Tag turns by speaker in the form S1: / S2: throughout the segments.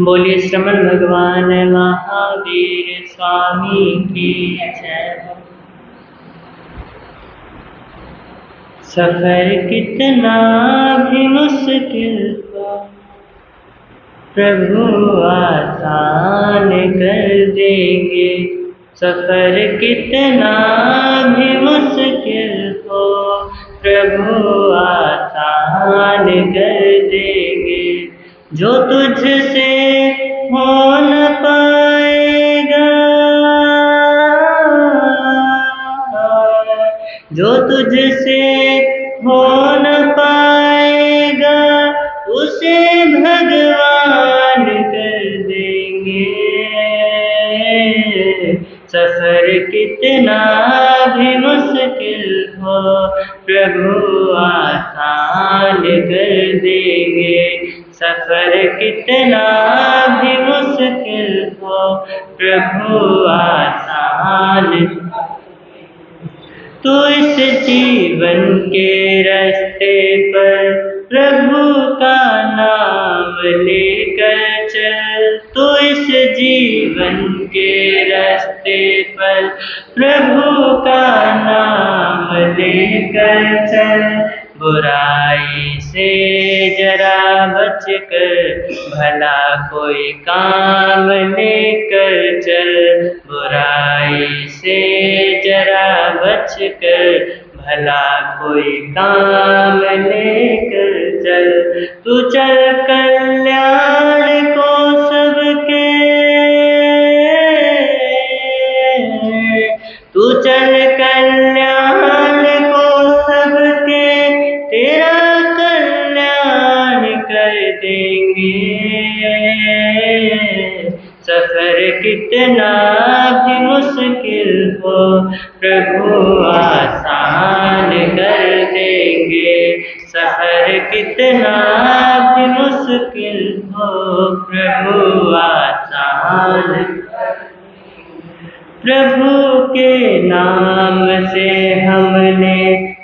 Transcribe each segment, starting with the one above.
S1: बोलिए श्रमण भगवान महावीर स्वामी की जय। सफर कितना भी मुश्किल हो प्रभु आसान कर देंगे। सफर कितना भी मुश्किल हो प्रभु आसान कर देंगे। जो तुझसे हो न पाएगा, जो तुझसे हो न पाएगा उसे भगवान कर देंगे। सफर कितना भी मुश्किल हो प्रभु आसान कर देंगे। सफर कितना भी मुश्किल हो प्रभु आसान। तो इस जीवन के रास्ते पर प्रभु का नाम लेकर चल। तो इस जीवन के रास्ते पर प्रभु का नाम लेकर चल। बुराई से जरा बचकर भला कोई काम लेकर चल। बुराई से जरा बचकर भला कोई काम लेकर चल। तू चल कल्याण को सबके, तू चल कल्याण को सबके, तेरा कल्याण कर देंगे। सफर कितना भी मुश्किल हो प्रभु आसान कर देंगे। सफर कितना भी मुश्किल हो प्रभु आसान। प्रभु के नाम से हमने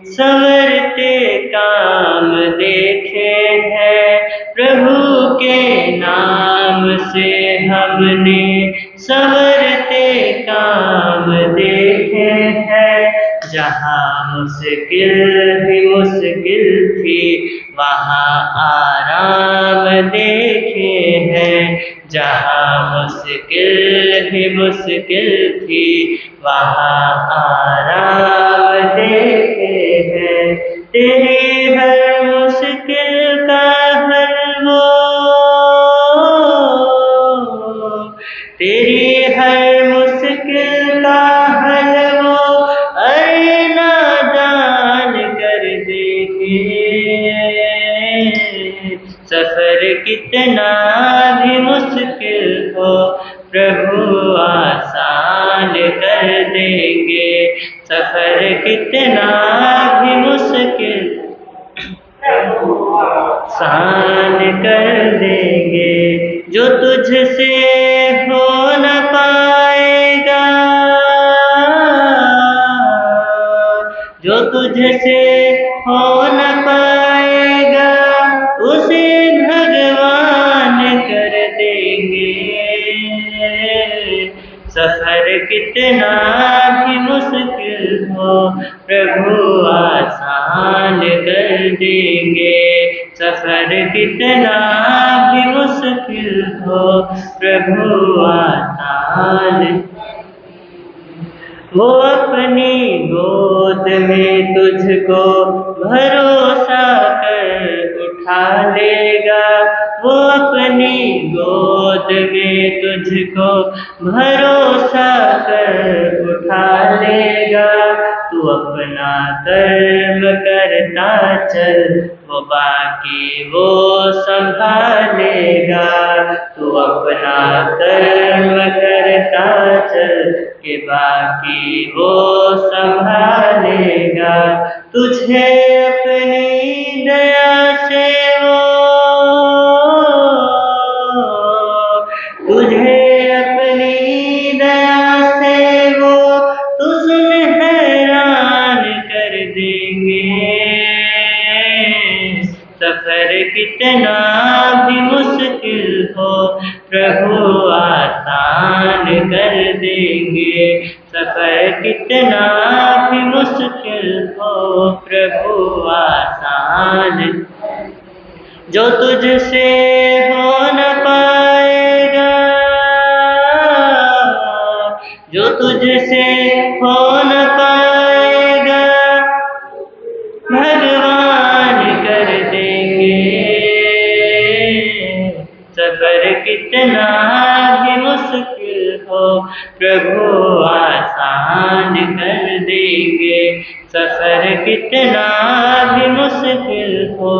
S1: संवरते काम देखे हैं। प्रभु के नाम से हमने संवरते काम देखे हैं। जहाँ मुश्किल भी मुश्किल थी वहाँ आराम देखे हैं। जहाँ मुश्किल भी मुश्किल थी वहाँ आराम देखे हैं। तेरी हर मुश्किल का हल वो, तेरी हर मुश्किल का हल वो अरे नादान कर देंगे। सफर कितना भी मुश्किल हो प्रभु आसान कर देंगे। सफर कितना भी मुश्किल आसान कर देंगे। जो तुझसे हो न पाएगा, जो तुझसे हो न पाएगा उसे भगवान कर देंगे। सफर कितना भी मुश्किल हो प्रभु आसान कर देंगे। सफर कितना भी मुश्किल हो प्रभु आसान। वो अपनी गोद में तुझको भरोसा कर उठा लेगा। वो अपनी गोद में तुझको भरोसा कर उठा लेगा। तू अपना कर्म करता चल वो बाकी वो संभालेगा। तू अपना कर्म करता चल के बाकी वो संभालेगा। तुझे अपनी दया से वो, तुझे अपनी दया से वो तुझे हैरान कर देंगे। सफर कितना भी मुश्किल हो प्रभु आसान कर देंगे। सफर कितना भी मुश्किल हो प्रभु आसान, जो तुझसे हो न पाएगा, जो तुझसे हो न पाएगा, भगवान कर देंगे। सफर कितना भी मुश्किल हो प्रभु आसान कर देंगे। सफर कितना भी मुश्किल हो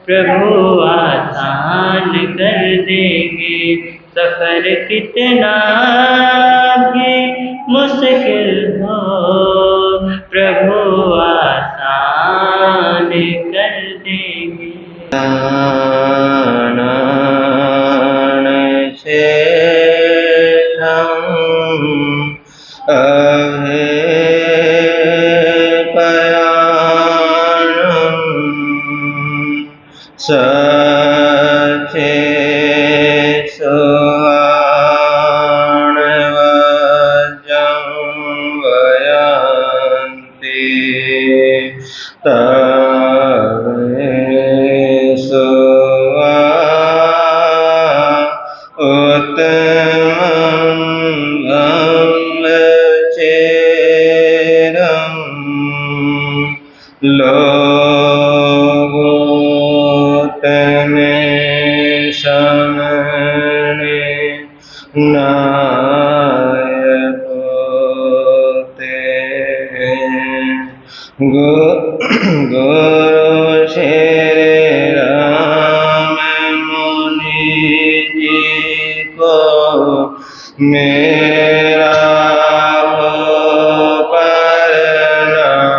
S1: प्रभु आसान कर देंगे। सफर कितना भी मुश्किल हो प्रभु आसान कर देंगे। गुरु श्री राम मुनि जी को मेरा हो प्रणाम,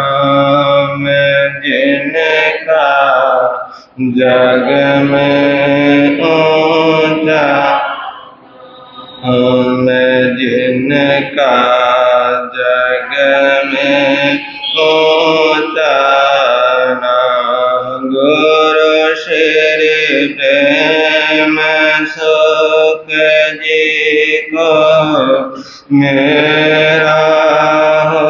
S1: जिनका जग में ऊंचा, जिनका जग में ऊंचा नाम। गुरु श्री प्रेम सुख जी को मेरा हो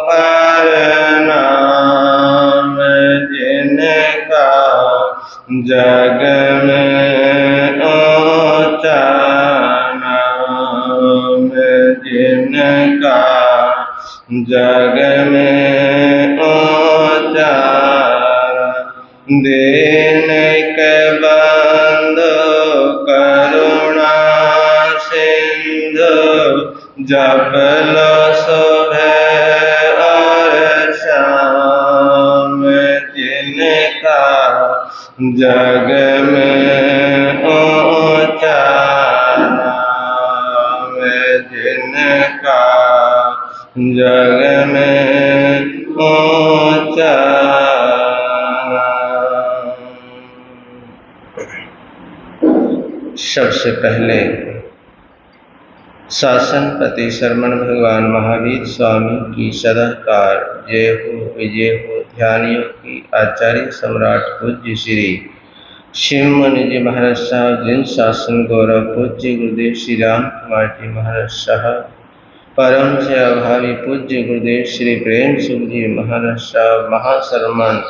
S1: प्रणाम, जिनका जग में ऊंचा नाम, जिनका जग में ऊंचा। दीन के बंधु करुणा सिंधु, जप लो सुबह और शाम, जिनका जग में ऊंचा नाम, जिनका जग में ऊंचा। सबसे पहले शासनपति शरमण भगवान महावीर स्वामी की सदाकार जय हो विजय हो। ध्यानियों की आचार्य सम्राट पूज्य श्री शिव मुनि जी महाराज साहब, जिन शासन गौरव पूज्य गुरुदेव श्री राम कुमार जी महाराज साहब, परम से अभावी पूज्य गुरुदेव श्री प्रेम सिंह जी महाराज साहब, महाशरमन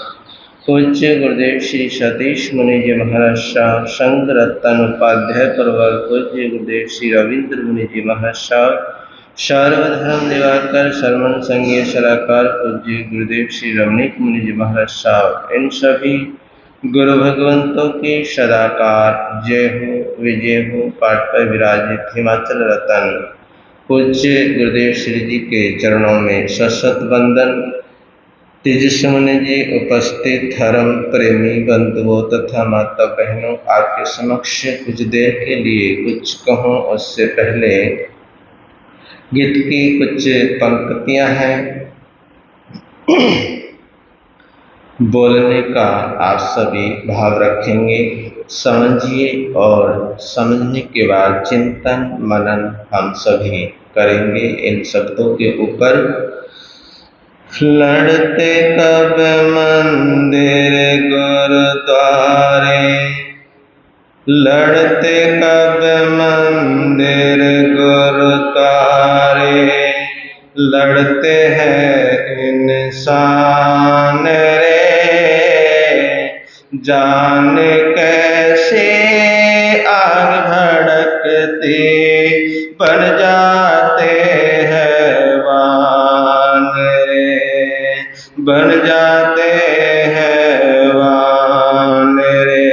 S1: पूज्य गुरुदेव श्री सतीश मुनि जी महाराज साहब, संघ रत्न उपाध्याय प्रवर पूज्य गुरुदेव श्री रविंद्र मुनि जी महाराज साहब, सर्वधर्म निवारकर शरमन संघीय सलाहकार पूज्य गुरुदेव श्री रमणीक मुनि जी महाराज साहब, इन सभी गुरु भगवंतों की सदाकार जय हो विजय हो पाठ पर विराजित हिमाचल रतन पूज्य गुरुदेव श्री जी के चरणों में सशत वंदन। तेजस्वी मुनि जी, उपस्थित धर्म प्रेमी बंधुओं तथा माता बहनों, आपके समक्ष कुछ देर के लिए कुछ कहूँ उससे पहले गीत की कुछ पंक्तियां हैं। बोलने का आप सभी भाव रखेंगे, समझिए और समझने के बाद चिंतन मनन हम सभी करेंगे इन शब्दों के ऊपर। लड़ते कब मंदिर गुरुद्वारे, लड़ते कब मंदिर गुरुद्वारे, लड़ते हैं इंसान रे। जान कैसे आग भड़कते बन जाते हैं वान रे, बन जाते हैं वान रे।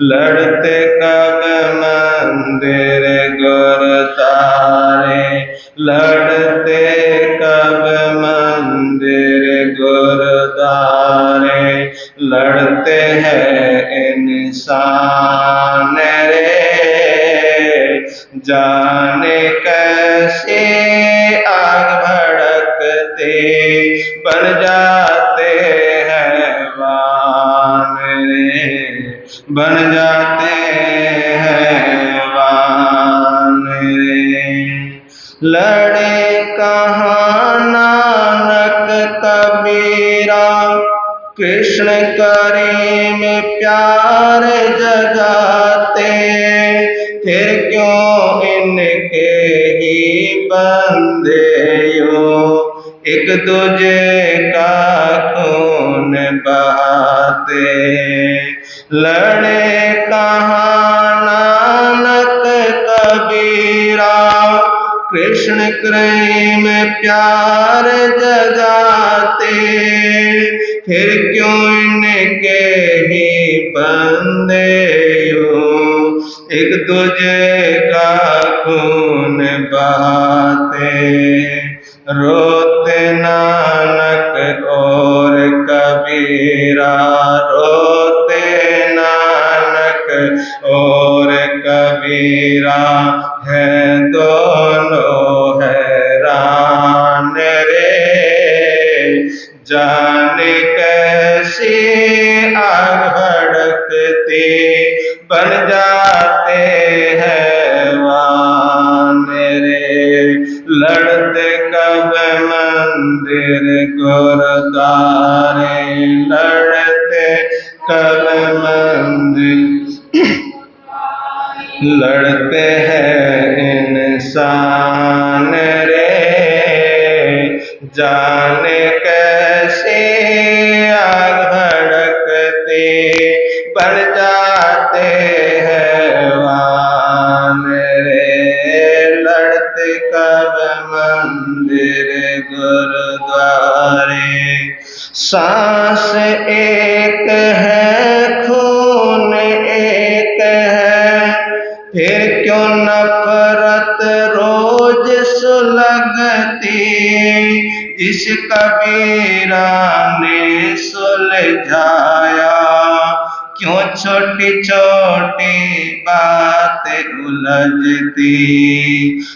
S1: लड़ते कब मंदिर गुरुद्वारे, लड़ते कब मंदिर गुरुद्वारे, लड़ते हैं इंसान रे। जाने कैसे आग भड़कते बन जाते हैं वान रे, बन जाते हैं वान रे। लड़े कहाँ नानक कबीरा, कृष्ण करीम प्यार जगाते, फिर क्यों इनके ही बंदे यूं एक दूजे का खून बहाते। लड़े कहाँ नानक कबीरा, कृष्ण प्रेम प्यार जगाते, फिर क्यों इनके ही बंदे यूं एक दूजे का खून बहाते। रोते नानक और कबीरा, रोते नानक और कबीरा, है दोनों हैरान रे। जाने कैसे आग भड़कते बन जाते हैं वान रे। लड़ते कब मंदिर गुरुद्वारे, लड़ते कब मंदिर, लड़ते हैं इंसान रे। जाने कैसे आग भड़कते बन जाते हैं वान रे। लड़ते कब मंदिर गुरुद्वारे, सांस एक है खून एक है, फिर क्यों नफरत रोज सुलगती। इस कबीरा ने सुलझाया क्यों छोटी छोटी बात उलझती।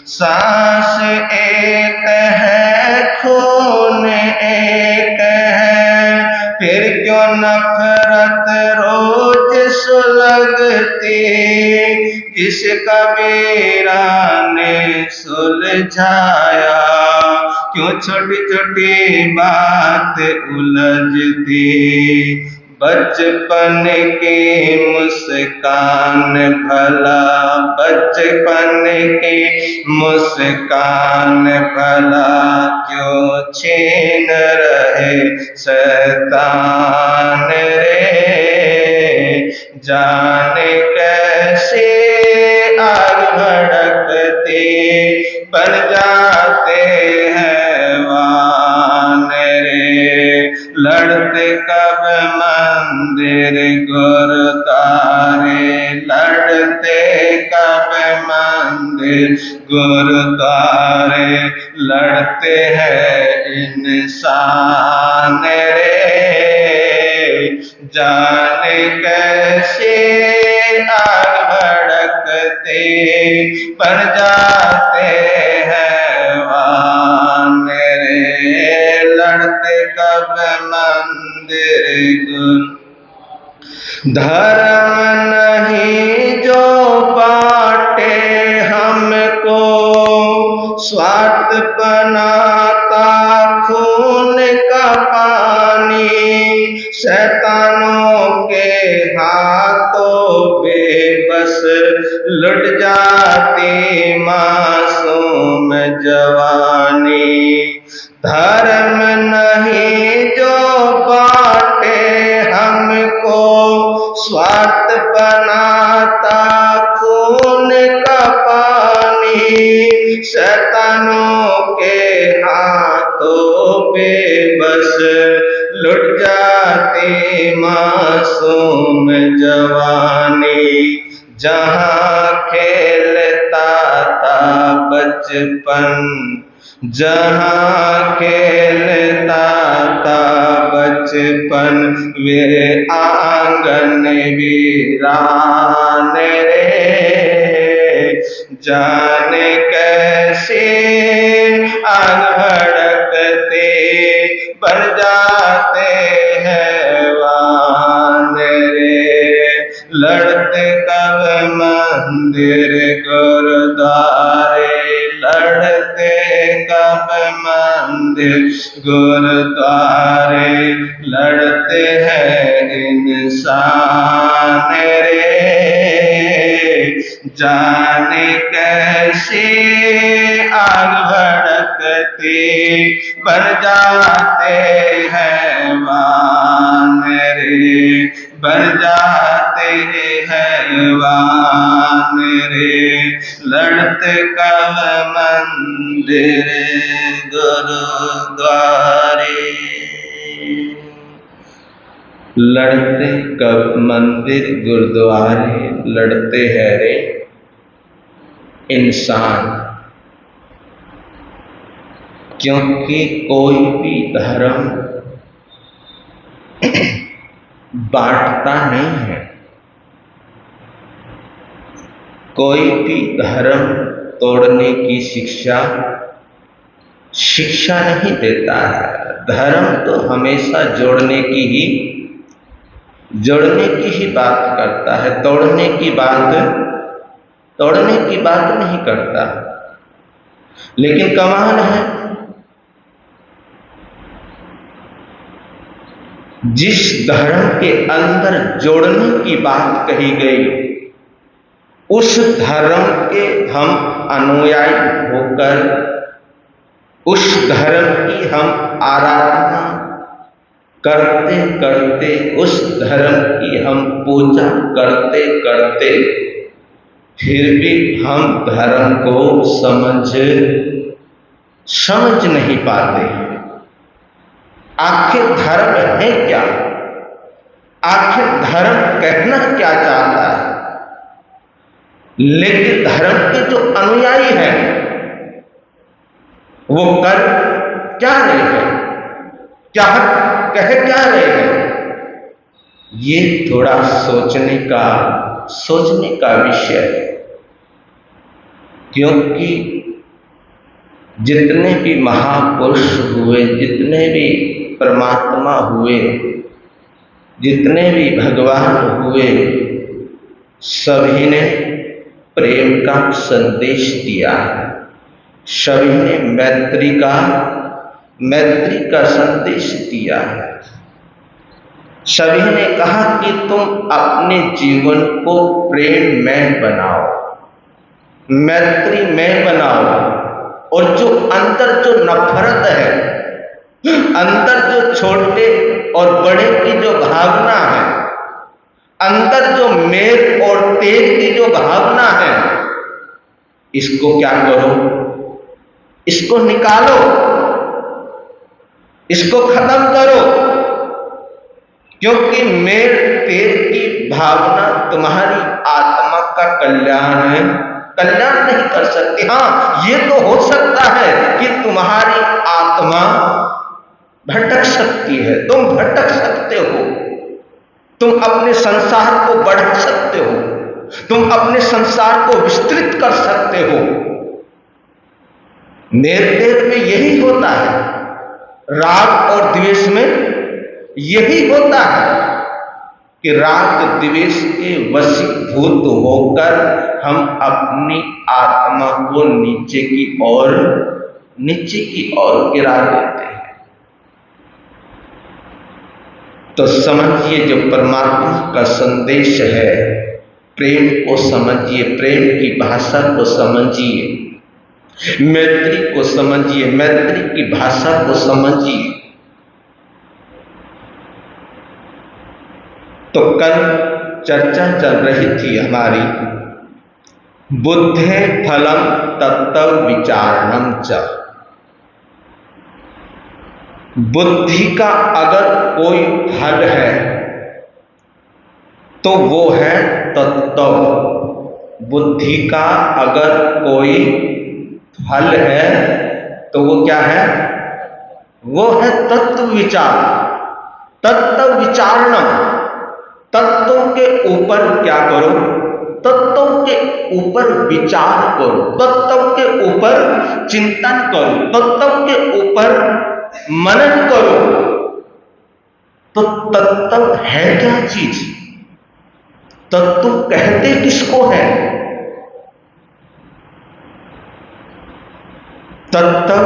S1: सांस एक है खून एक है, फिर क्यों नफरत रोज सुलगती। इस कबीरा ने सुलझाया क्यों छोटी छोटी बात उलझती। बचपन की मुस्कान भला, बचपन की मुस्कान भला, क्यों छीन रहे शैतान रे। जाने कैसे आग भड़कती बन जाते हैं वान रे। लड़ते कब मंदिर गुरुद्वारे, लड़ते कब मंदिर गुरुद्वारे, लड़ते हैं इंसान रे। जाने कैसे आग भड़कते बन जाते हैं वान रे। लड़ते कब मंदिर गुरु, धर्म नहीं जो बांटे हमको, स्वार्थ बनाता खून का पानी। शैतानों के हाथों पे जाती मासूम जवानी। धर्म नहीं जो बांटे हमको, स्वार्थ बनाता खून का पानी। शैतानों के हाथों बेबस लुट जाती मासूम जवानी। जहाँ खेलता था बचपन, जहाँ खेलता था बचपन, वे आंगन वीरान रे। जाने कैसे आग भड़कते बन जाते हैं वान रे। लड़ते कब मंदिर गुरुद्वारे, लड़ते कब मंदिर गुरुद्वारे, लड़ते हैं इंसान रे। जाने कैसे आग भड़कते बन जाते हैं वान रे, बन जाते हैं वान रे। लड़ते कब मंदिर गुरुद्वारे, लड़ते कब मंदिर गुरुद्वारे, लड़ते हैं रे इंसान। क्योंकि कोई भी धर्म बांटता नहीं है, कोई भी धर्म तोड़ने की शिक्षा नहीं देता है। धर्म तो हमेशा जोड़ने की ही बात करता है, तोड़ने की बात नहीं करता। लेकिन कमाल है, जिस धर्म के अंदर जोड़ने की बात कही गई, उस धर्म के हम अनुयायी होकर उस धर्म की हम आराधना करते करते, उस धर्म की हम पूजा करते करते, फिर भी हम धर्म को समझ नहीं पाते। आखिर धर्म है क्या? आखिर धर्म कहना क्या चाहता है? लेकिन धर्म के जो अनुयायी हैं वो कर क्या रहे हैं, कह क्या रहे हैं, ये थोड़ा सोचने का विषय है। क्योंकि जितने भी महापुरुष हुए, जितने भी परमात्मा हुए, जितने भी भगवान हुए, सभी ने प्रेम का संदेश दिया, सभी ने मैत्री का संदेश दिया। सभी ने कहा कि तुम अपने जीवन को प्रेममय बनाओ, मैत्री में बनाओ, और जो अंदर जो नफरत है, अंदर जो छोटे और बड़े की जो भावना है, अंदर जो मेल और तेज की जो भावना है, इसको क्या करो, इसको निकालो, इसको खत्म करो। क्योंकि मेल तेज की भावना तुम्हारी आत्मा का कल्याण नहीं कर सकती। हाँ, ये तो हो सकता है कि तुम्हारी आत्मा भटक सकती है, तुम भटक सकते हो, तुम अपने संसार को बढ़ा सकते हो, तुम अपने संसार को विस्तृत कर सकते हो। मेल में यही होता है, राग और द्वेष में यही होता है कि राग द्वेष के वशीभूत होकर हम अपनी आत्मा को नीचे की ओर गिरा देते हैं। तो समझिए, जो परमात्मा का संदेश है प्रेम को समझिए, प्रेम की भाषा को समझिए, मैत्री को समझिए, मैत्री की भाषा को समझिए। तो कल चर्चा चल रही थी हमारी, बुद्धे फलम तत्व विचारणम च। बुद्धि का अगर कोई फल है तो वो है तत्व। बुद्धि का अगर कोई फल है तो वो क्या है? वो है तत्व विचार, तत्व विचारणम। तत्वों के ऊपर क्या करो? तत्वों के ऊपर विचार करो, तत्वों के ऊपर चिंतन करो, तत्वों के ऊपर मनन करो। तो तत्व है क्या चीज? तत्व कहते किसको है? तत्व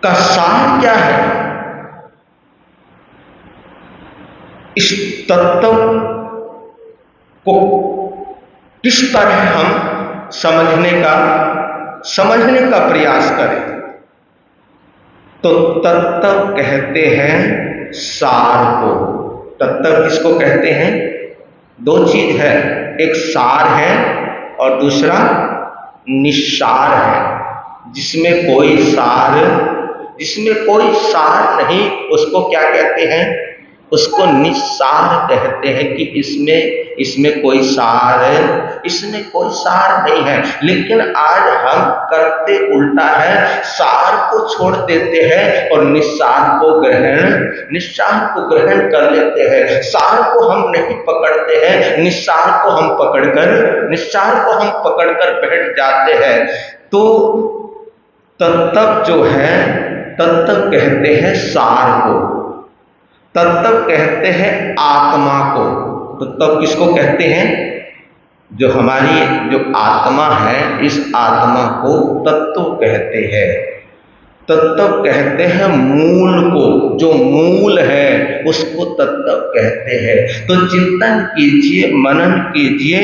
S1: का सार क्या है? इस तत्व को किस तरह हम समझने का प्रयास करें? तो तत्व कहते हैं सार को। तत्व किसको कहते हैं? दो चीज है, एक सार है और दूसरा निस्सार है। जिसमें कोई सार नहीं, उसको क्या कहते हैं? उसको निस्सार कहते हैं कि इसमें कोई सार है, इसमें कोई सार नहीं है। लेकिन आज हम करते उल्टा है, सार को छोड़ देते हैं और निस्सार को ग्रहण कर लेते हैं। सार को हम नहीं पकड़ते हैं, निस्सार को हम पकड़कर बैठ जाते हैं। तो तत्व जो है, तत्व कहते हैं सार को, तत्व कहते हैं आत्मा को। तत्व किसको कहते हैं? जो आत्मा है, इस आत्मा को तत्व कहते हैं। तत्व कहते हैं मूल को, जो मूल है उसको तत्व कहते हैं। तो चिंतन कीजिए, मनन कीजिए।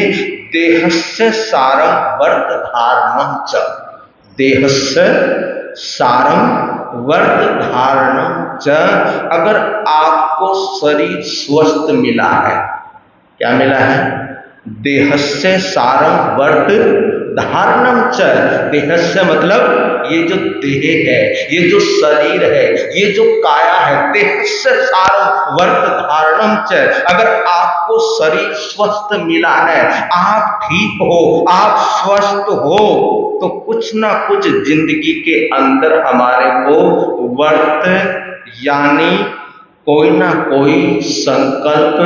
S1: देहस्य सारं वर्त धारणं च, देहस्य सारं वर्त धारणं च। अगर आपको शरीर स्वस्थ मिला है, क्या मिला है? देहस्य सारं वर्त धारणं च। देहस्य मतलब ये जो देह है, ये जो शरीर है, ये जो काया है, देहस्य सारं वर्त धारणं च। अगर आपको शरीर स्वस्थ मिला है, आप ठीक हो, आप स्वस्थ हो, तो कुछ ना कुछ जिंदगी के अंदर हमारे को वर्त यानी कोई ना कोई संकल्प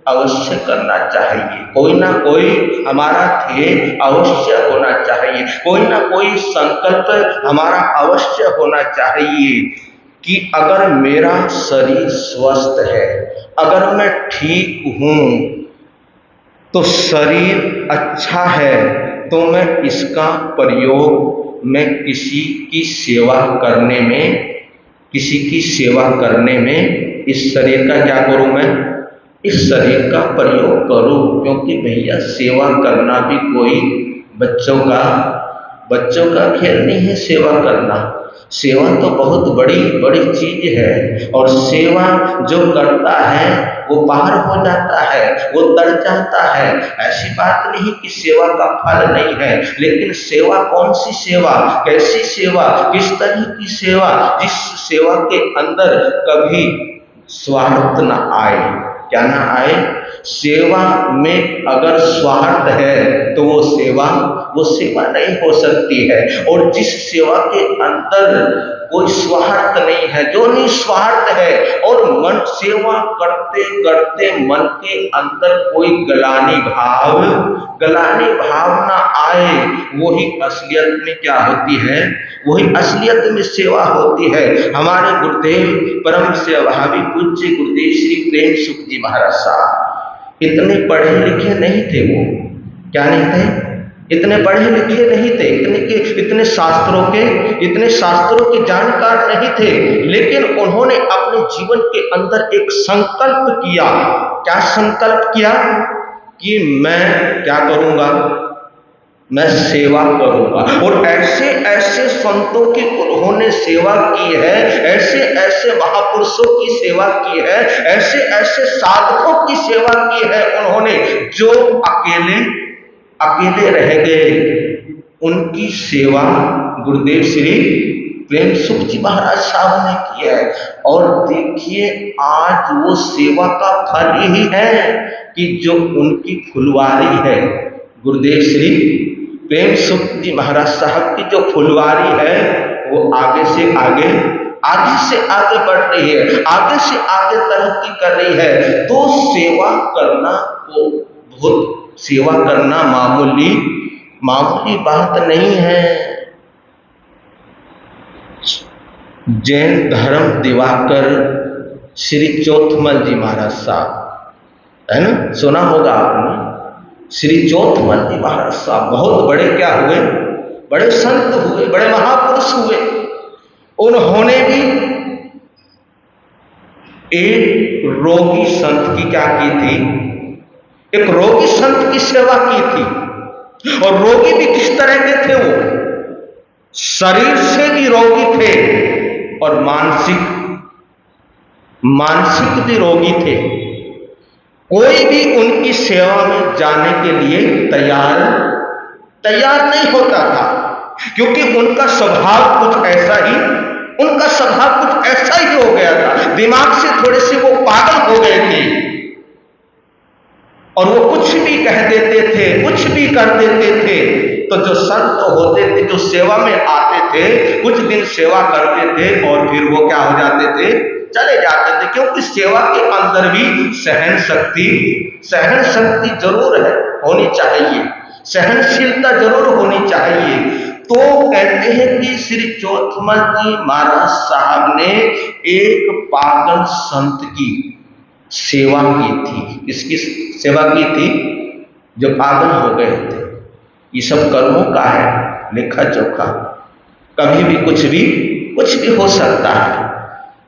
S1: अवश्य करना चाहिए। कोई ना कोई हमारा ध्येय अवश्य होना चाहिए, कोई ना कोई संकल्प हमारा अवश्य होना चाहिए कि अगर मेरा शरीर स्वस्थ है, अगर मैं ठीक हूं, तो शरीर अच्छा है, तो मैं इसका प्रयोग मैं किसी की सेवा करने में इस शरीर का क्या करूं? मैं इस शरीर का प्रयोग करूं। क्योंकि भैया सेवा करना भी कोई बच्चों का खेल नहीं है। सेवा करना, सेवा तो बहुत बड़ी चीज है। और सेवा जो करता है वो पार हो जाता है, वो तर जाता है। ऐसी बात नहीं कि सेवा का फल नहीं है, लेकिन सेवा कौन सी सेवा, कैसी सेवा, किस तरह की सेवा? जिस सेवा के अंदर कभी स्वार्थ न आए। क्या ना आए? सेवा में अगर स्वार्थ है तो वो सेवा नहीं हो सकती है। और जिस सेवा के अंदर कोई स्वार्थ नहीं है, जो निस्वार्थ है, और मन सेवा करते करते मन के अंदर कोई गलानी भाव ना आए, वही असलियत में क्या होती है? वही असलियत में सेवा होती है। हमारे गुरुदेव परम सेवाभावी पूज्य गुरुदेव श्री प्रेम सुख जी महाराज साहब इतने पढ़े लिखे नहीं थे। वो क्या नहीं थे? इतने पढ़े लिखे नहीं थे, इतने शास्त्रों के जानकार नहीं थे, लेकिन उन्होंने अपने जीवन के अंदर एक संकल्प किया। क्या संकल्प किया? कि मैं क्या करूंगा? मैं सेवा करूंगा। और ऐसे ऐसे संतों की उन्होंने सेवा की है, ऐसे ऐसे महापुरुषों की सेवा की है, ऐसे ऐसे साधकों की सेवा की है उन्होंने, जो अकेले रह गए। उनकी सेवा गुरुदेव श्री प्रेम सुख जी महाराज साहब ने की है। और देखिए आज वो सेवा का फल ही है कि जो उनकी फुलवारी है, गुरुदेव श्री प्रेम सुख जी महाराज साहब की जो फुलवारी है, वो आगे से आगे बढ़ रही है, आगे से आगे तरक्की कर रही है। तो सेवा करना मामूली बात नहीं है। जैन धर्म दिवाकर श्री चौथमल जी महाराज साहब, है ना, सुना होगा आपने। श्री चौथमल जी महाराज साहब बहुत बड़े क्या हुए? बड़े संत हुए, बड़े महापुरुष हुए। उन्होंने भी एक रोगी संत की क्या की थी? एक रोगी संत की सेवा की थी। और रोगी भी किस तरह के थे? वो शरीर से भी रोगी थे और मानसिक भी रोगी थे। कोई भी उनकी सेवा में जाने के लिए तैयार नहीं होता था, क्योंकि उनका स्वभाव कुछ ऐसा ही हो गया था। दिमाग से थोड़े से वो पागल हो गए थे और वो कुछ भी कह देते थे, कुछ भी कर देते थे। तो जो संत होते थे, जो सेवा में आते थे, कुछ दिन सेवा करते थे और फिर वो क्या हो जाते थे? चले जाते थे। क्योंकि सेवा के अंदर भी सहन शक्ति जरूर होनी चाहिए, सहनशीलता जरूर होनी चाहिए। तो कहते हैं कि श्री चौथमल जी महाराज साहब ने एक पागल संत की सेवा की थी। किसकी सेवा की थी? जो पागल हो गए थे। ये सब कर्मों का है लेखा जोखा, कभी भी कुछ भी हो सकता है।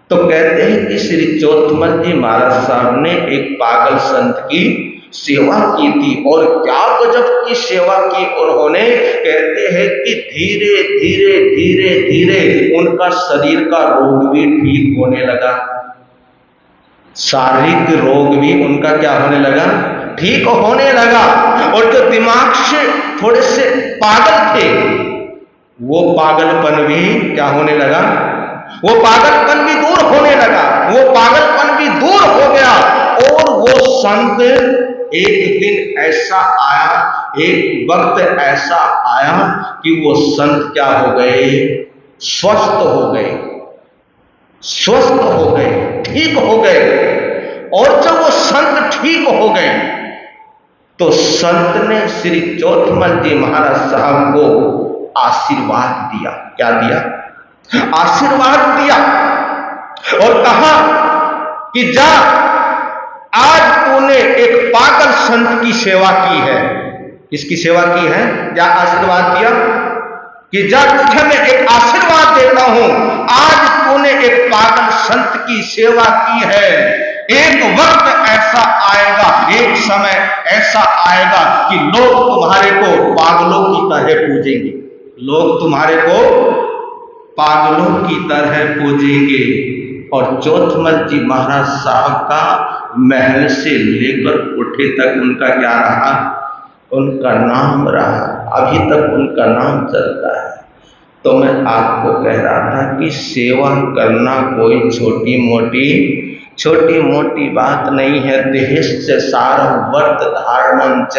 S1: तो कहते हैं कि श्री चौथमल जी महाराज साहब ने एक पागल संत की सेवा की थी। और क्या गजब की सेवा की उन्होंने। कहते हैं कि धीरे धीरे उनका शरीर का रोग भी ठीक होने लगा, शारीरिक रोग भी उनका क्या होने लगा? ठीक होने लगा। और जो दिमाग से थोड़े से पागल थे, वो पागलपन भी क्या होने लगा? वो पागलपन भी दूर होने लगा, वो पागलपन भी दूर हो गया। और वो संत एक दिन ऐसा आया, एक वक्त ऐसा आया कि वो संत क्या हो गए? स्वस्थ हो गए, ठीक हो गए। और जब वो संत ठीक हो गए तो संत ने श्री चौथमल जी महाराज साहब को आशीर्वाद दिया। क्या दिया? आशीर्वाद दिया और कहा कि जा, आज तूने एक पागल संत की सेवा की है। किसकी सेवा की है? क्या आशीर्वाद दिया कि जा, तुझे मैं एक आशीर्वाद देता हूं, आज तूने एक पागल संत की सेवा की है। एक वक्त ऐसा आएगा, एक समय ऐसा आएगा कि लोग तुम्हारे को पागलों की तरह पूजेंगे, लोग तुम्हारे को पागलों की तरह पूजेंगे। और चौथमल जी महाराज साहब का महल से लेकर कोठे तक उनका क्या रहा? उनका नाम रहा, अभी तक उनका नाम चलता है। तो मैं आपको कह रहा था कि सेवा करना कोई छोटी मोटी बात नहीं है। देह से सारं वर्त धारणं च,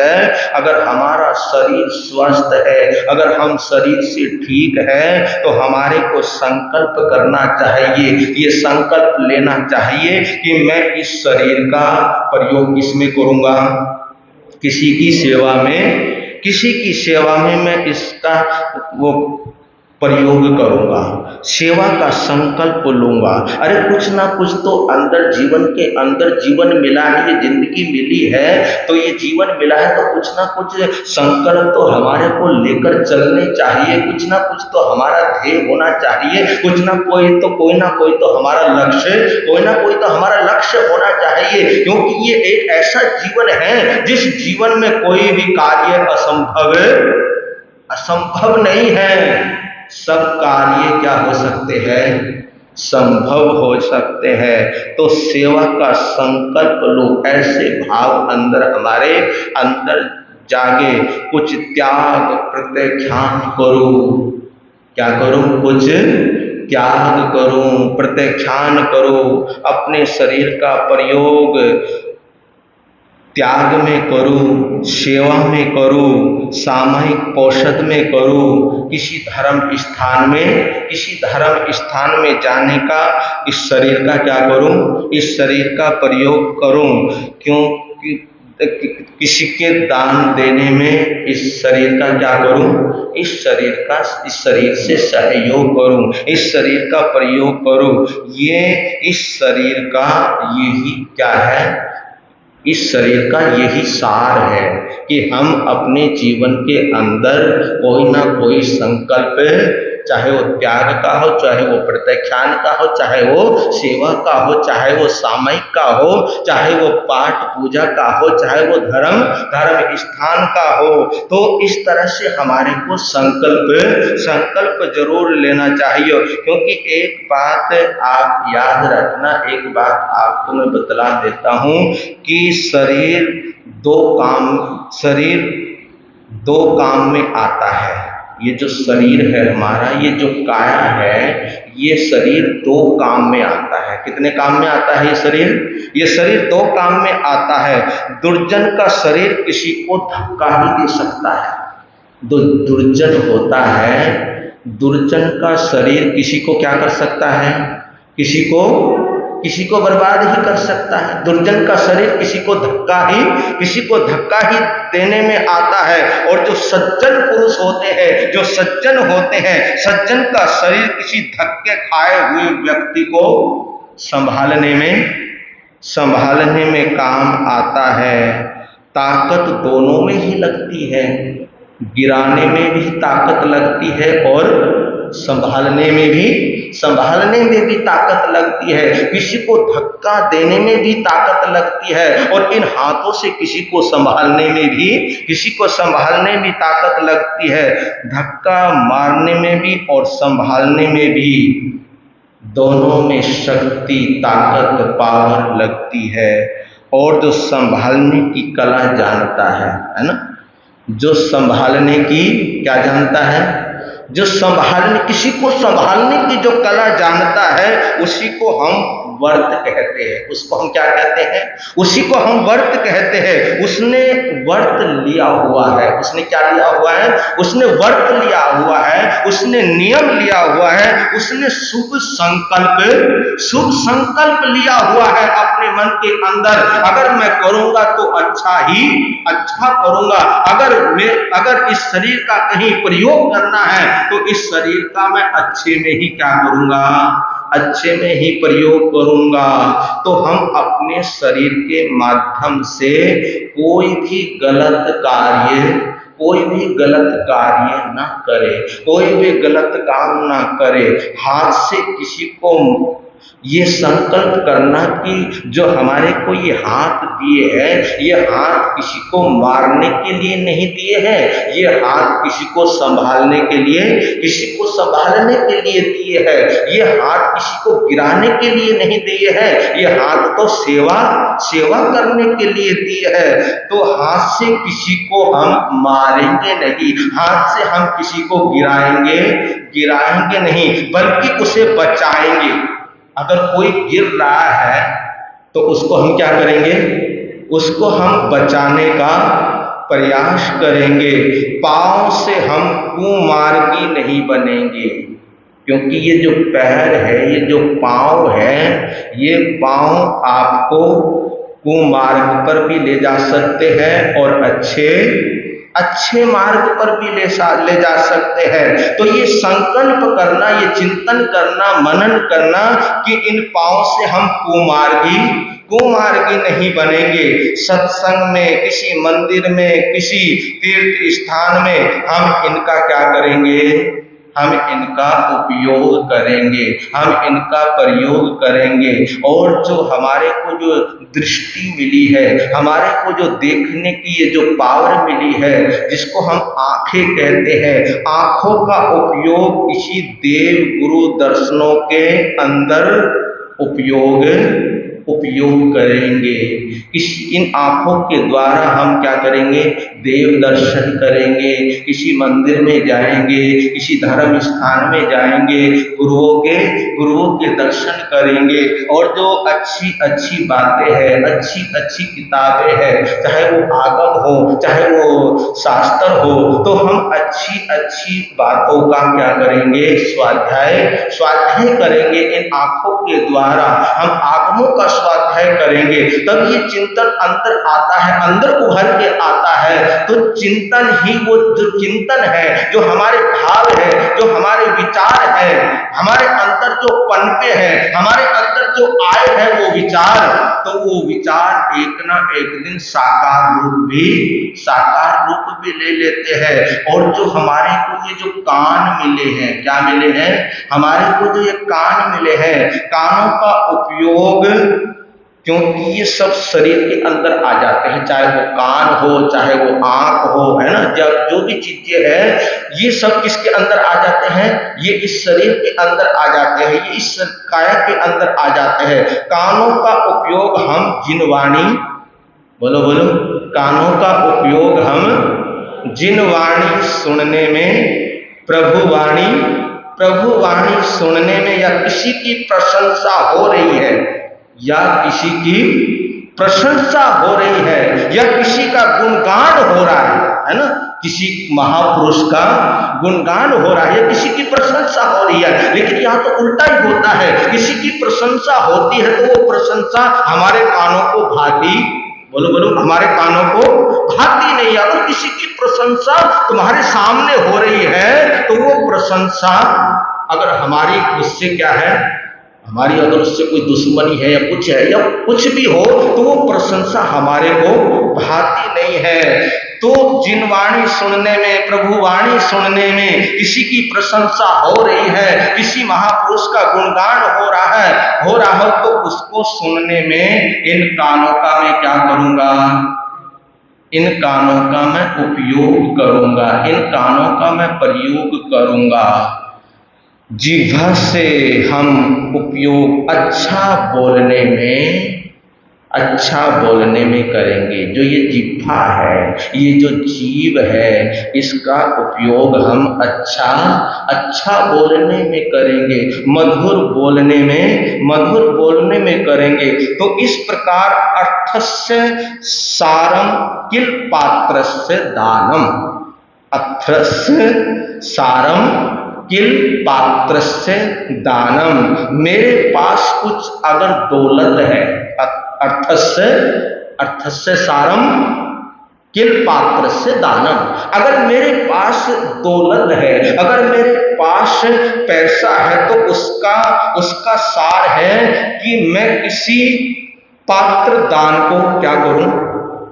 S1: अगर हमारा शरीर स्वस्थ है, अगर हम शरीर से ठीक है, तो हमारे को संकल्प करना चाहिए, ये संकल्प लेना चाहिए कि मैं इस शरीर का प्रयोग किसमें करूंगा? किसी की सेवा में मैं इसका वो प्रयोग करूंगा, सेवा का संकल्प लूंगा। अरे कुछ ना कुछ तो अंदर जीवन के अंदर जीवन मिला है, ये जिंदगी मिली है तो ये जीवन मिला है तो कुछ ना कुछ संकल्प तो हमारे को लेकर चलने चाहिए, कुछ ना कुछ तो हमारा ध्येय होना चाहिए, कोई ना कोई तो हमारा लक्ष्य, कोई ना कोई तो हमारा लक्ष्य होना चाहिए, क्योंकि ये एक ऐसा जीवन है जिस जीवन में कोई भी कार्य असंभव नहीं है। सब कार्य क्या हो सकते हैं, संभव हो सकते हैं। तो सेवा का संकल्प लो, ऐसे भाव अंदर हमारे अंदर जागे, कुछ त्याग प्रत्याख्यान करूं, क्या करूं, कुछ त्याग करूं, प्रत्याख्यान करूं, अपने शरीर का प्रयोग त्याग में करूं, सेवा में करूं, सामायिक औषध में करूं, किसी धर्म स्थान में जाने का इस शरीर का क्या करूं, इस शरीर का प्रयोग करूं, क्योंकि किसी के दान देने में इस शरीर का क्या करूं, इस शरीर से सहयोग करूं, इस शरीर का प्रयोग करूं। ये इस शरीर का यही क्या है, इस शरीर का यही सार है कि हम अपने जीवन के अंदर कोई ना कोई संकल्प, चाहे वो त्याग का हो, चाहे वो प्रत्याख्यान का हो, चाहे वो सेवा का हो, चाहे वो सामायिक का हो, चाहे वो पाठ पूजा का हो, चाहे वो धर्म स्थान का हो, तो इस तरह से हमारे को संकल्प जरूर लेना चाहिए। क्योंकि एक बात आप याद रखना, एक बात आपको मैं बतला देता हूं कि शरीर दो काम में आता है। ये जो शरीर है हमारा, ये जो काया है, ये शरीर दो काम में आता है। कितने काम में आता है ये शरीर? ये शरीर दो काम में आता है। दुर्जन का शरीर किसी को धक्का ही दे सकता है, दुर्जन होता है, दुर्जन का शरीर किसी को क्या कर सकता है, किसी को बर्बाद ही कर सकता है। दुर्जन का शरीर किसी को धक्का ही देने में आता है। और जो सज्जन पुरुष होते हैं, जो सज्जन होते हैं, सज्जन का शरीर किसी धक्के खाए हुए व्यक्ति को संभालने में काम आता है। ताकत दोनों में ही लगती है, गिराने में भी ताकत लगती है और संभालने में भी ताकत लगती है। किसी को धक्का देने में भी ताकत लगती है और इन हाथों से किसी को संभालने में भी ताकत लगती है। धक्का मारने में भी और संभालने में भी, दोनों में शक्ति, ताकत, पावर लगती है। और जो संभालने की कला जानता है ना, जो संभालने की क्या जानता है, जो किसी को संभालने की जो कला जानता है, उसी को हम वर्त कहते हैं। उसको हम क्या कहते हैं? उसी को हम वर्त कहते हैं। उसने वर्त लिया हुआ है। उसने क्या लिया हुआ है? उसने वर्त लिया हुआ है, उसने नियम लिया हुआ है, उसने शुभ संकल्प लिया हुआ है अपने मन के अंदर। अगर मैं करूंगा तो अच्छा करूंगा। अगर इस शरीर का कहीं प्रयोग करना है तो इस शरीर का मैं अच्छे में ही क्या करूंगा, अच्छे में ही प्रयोग करूंगा। तो हम अपने शरीर के माध्यम से कोई भी गलत कार्य ना करे, कोई भी गलत काम ना करे। हाथ से किसी को ये संकल्प करना कि जो हमारे को ये हाथ दिए हैं, ये हाथ किसी को मारने के लिए नहीं दिए हैं, ये हाथ किसी को संभालने के लिए दिए हैं। ये हाथ किसी को गिराने के लिए नहीं दिए हैं, ये हाथ तो सेवा करने के लिए दिए हैं। तो हाथ से किसी को हम मारेंगे नहीं, हाथ से हम किसी को गिराएंगे नहीं, बल्कि उसे बचाएंगे। अगर कोई गिर रहा है तो उसको हम क्या करेंगे? उसको हम बचाने का प्रयास करेंगे। पांव से हम कुमार्गी नहीं बनेंगे, क्योंकि ये जो पैर है, ये जो पांव है, ये पांव आपको कुमार्ग पर भी ले जा सकते हैं और अच्छे अच्छे मार्ग पर भी ले जा सकते हैं। तो ये संकल्प करना, ये चिंतन करना, मनन करना कि इन पांव से हम कुमार्गी नहीं बनेंगे। सत्संग में, किसी मंदिर में, किसी तीर्थ स्थान में हम इनका क्या करेंगे? हम इनका उपयोग करेंगे, हम इनका प्रयोग करेंगे। और जो हमारे को जो दृष्टि मिली है, हमारे को जो देखने की ये जो पावर मिली है, जिसको हम आंखें कहते हैं, आंखों का उपयोग किसी देव गुरु दर्शनों के अंदर उपयोग करेंगे। इन आंखों के द्वारा हम क्या करेंगे? देव दर्शन करेंगे, किसी मंदिर में जाएंगे, किसी धर्म स्थान में जाएंगे, गुरुओं के दर्शन करेंगे। और जो अच्छी अच्छी बातें हैं, अच्छी अच्छी किताबें हैं, चाहे वो आगम हो, चाहे वो शास्त्र हो, तो हम अच्छी अच्छी बातों का क्या करेंगे? स्वाध्याय करेंगे। इन आंखों के द्वारा हम आगमों का स्वाध्याय करेंगे, तब ये चिंतन अंदर आता है, अंदर उभर के आता है। तो चिंतन ही वो जो चिंतन है, जो हमारे भाव है, जो हमारे विचार है, हमारे अंदर जो पनपे हैं, हमारे अंदर जो आए हैं वो विचार, तो वो विचार एक ना एक दिन साकार रूप भी ले लेते हैं। और जो हमारे को ये जो कान मिले हैं, क्या मिले हैं? हमारे को जो ये कान मिले हैं, कानों का उपयोग, क्योंकि ये सब शरीर के अंदर आ जाते हैं, चाहे वो कान हो, चाहे वो आंख हो, है ना, जब जो भी चीजें हैं ये सब किसके अंदर आ जाते हैं? ये इस शरीर के अंदर आ जाते हैं, ये इस काया के अंदर आ जाते हैं। कानों का उपयोग हम जिनवाणी, बोलो कानों का उपयोग हम जिनवाणी सुनने में, प्रभु वाणी सुनने में, या किसी की प्रशंसा हो रही है, या किसी की प्रशंसा हो रही है, या किसी का गुणगान हो रहा है ना, किसी महापुरुष का गुणगान हो रहा है, या किसी की प्रशंसा हो रही है। लेकिन यहाँ तो उल्टा ही होता है, किसी की प्रशंसा होती है तो वो प्रशंसा हमारे कानों को भाती, बोलो हमारे कानों को भाती नहीं। अगर किसी की प्रशंसा तुम्हारे सामने हो रही है तो वो प्रशंसा, अगर हमारी उससे क्या है, हमारी अगर उससे कोई दुश्मनी है या कुछ भी हो, तो वो प्रशंसा हमारे को भाती नहीं है। तो जिनवाणी सुनने में, प्रभु वाणी सुनने में किसी की प्रशंसा हो रही है, किसी महापुरुष का गुणगान हो रहा है, तो उसको सुनने में इन कानों का मैं क्या करूंगा? इन कानों का मैं उपयोग करूंगा, इन कानों का मैं प्रयोग करूंगा। जिह्वा से हम उपयोग अच्छा बोलने में करेंगे। जो ये जिह्वा है, ये जो जीव है, इसका उपयोग हम अच्छा बोलने में करेंगे, मधुर बोलने में करेंगे। तो इस प्रकार अर्थस्य सारम किल पात्रस्य दानम, अर्थस्य सारम किल पात्रस्य दानम। मेरे पास कुछ अगर दौलत है, अर्थस्य सारम किल पात्रस्य दानम, अगर मेरे पास दौलत है, अगर मेरे पास पैसा है, तो उसका सार है कि मैं किसी पात्र दान को क्या करूं?